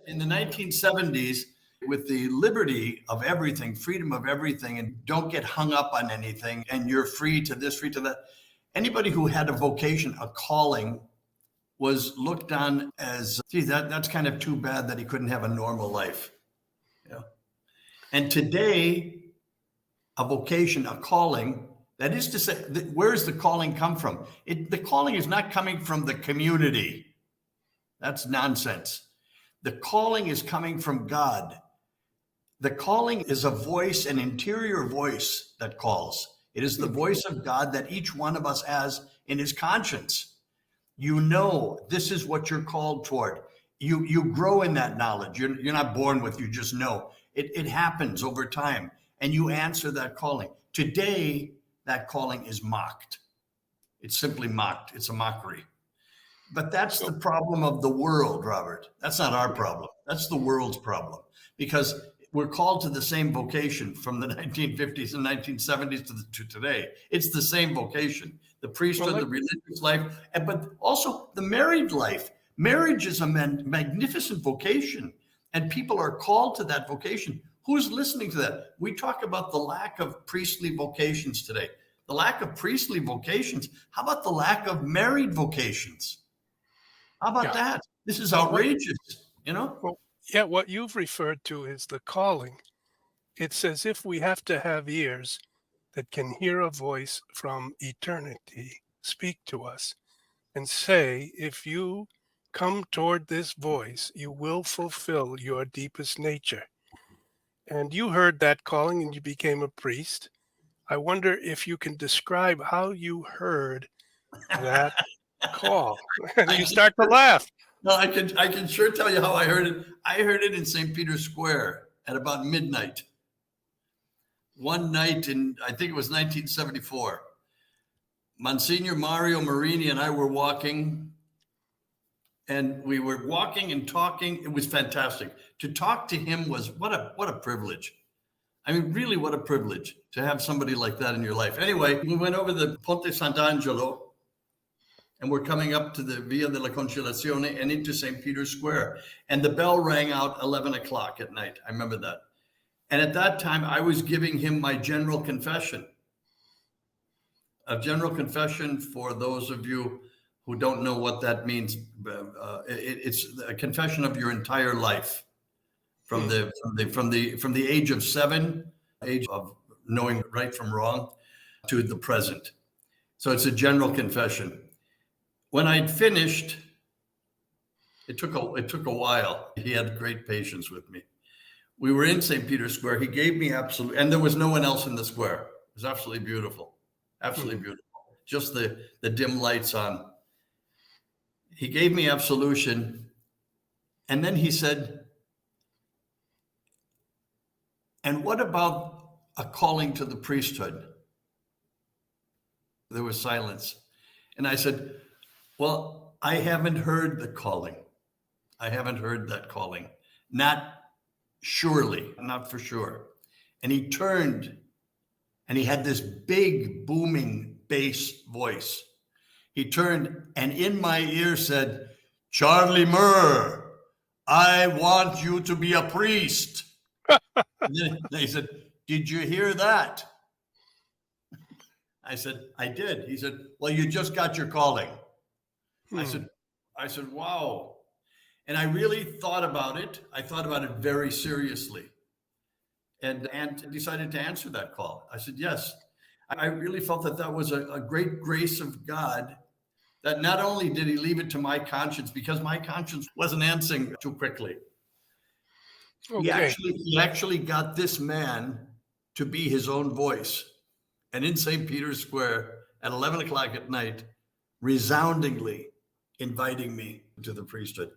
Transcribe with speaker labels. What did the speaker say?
Speaker 1: In the 1970s, with the liberty of everything, freedom of everything, and don't get hung up on anything, and you're free to this, free to that. Anybody who had a vocation, a calling, was looked on as, gee, that's kind of too bad that he couldn't have a normal life. Yeah. And today, a vocation, a calling, that is to say, where does the calling come from? The calling is not coming from the community. That's nonsense. The calling is coming from God. The calling is a voice, an interior voice that calls. It is the voice of God that each one of us has in his conscience. You know, this is what you're called toward. You grow in that knowledge. You're not born with, you just know. It happens over time, and you answer that calling. Today, that calling is mocked. It's simply mocked. It's a mockery. But that's the problem of the world, Robert. That's not our problem. That's the world's problem, because we're called to the same vocation from the 1950s and 1970s to today. It's the same vocation, the priesthood, the religious life, but also the married life. Marriage is a magnificent vocation, and people are called to that vocation. Who's listening to that? We talk about the lack of priestly vocations today. The lack of priestly vocations. How about the lack of married vocations? How about that? This is outrageous, you know?
Speaker 2: Well, yeah, what you've referred to is the calling. It's as if we have to have ears that can hear a voice from eternity speak to us and say, if you come toward this voice, you will fulfill your deepest nature. And you heard that calling and you became a priest. I wonder if you can describe how you heard that call. And you start to laugh.
Speaker 1: No, I can sure tell you how I heard it. I heard it in St. Peter's Square at about midnight. One night in, I think it was 1974. Monsignor Mario Marini and I were walking, and we were walking and talking. It was fantastic. To talk to him was what a privilege. I mean, really, what a privilege to have somebody like that in your life. Anyway, we went over the Ponte Sant'Angelo, and we're coming up to the Via della Conciliazione and into St. Peter's Square. And the bell rang out 11 o'clock at night. I remember that. And at that time, I was giving him my general confession. A general confession, for those of you who don't know what that means, it's a confession of your entire life, from the age of 7, age of knowing right from wrong, to the present. So it's a general confession. When I'd finished, it took a while. He had great patience with me. We were in St. Peter's Square. He gave me and there was no one else in the square. It was absolutely beautiful. Absolutely beautiful. Just the dim lights on. He gave me absolution. And then he said, and what about a calling to the priesthood? There was silence. And I said, well, I haven't heard the calling. I haven't heard that calling. Not surely, not for sure. And he turned, and he had this big booming bass voice. He turned and in my ear said, Charlie Murr, I want you to be a priest. And then he said, did you hear that? I said, I did. He said, well, you just got your calling. I said, wow. And I really thought about it. I thought about it very seriously, and decided to answer that call. I said, yes. I really felt that was a great grace of God, that not only did he leave it to my conscience, because my conscience wasn't answering too quickly.
Speaker 2: Okay.
Speaker 1: He actually got this man to be his own voice. And in St. Peter's Square at 11 o'clock at night, resoundingly inviting me to the priesthood.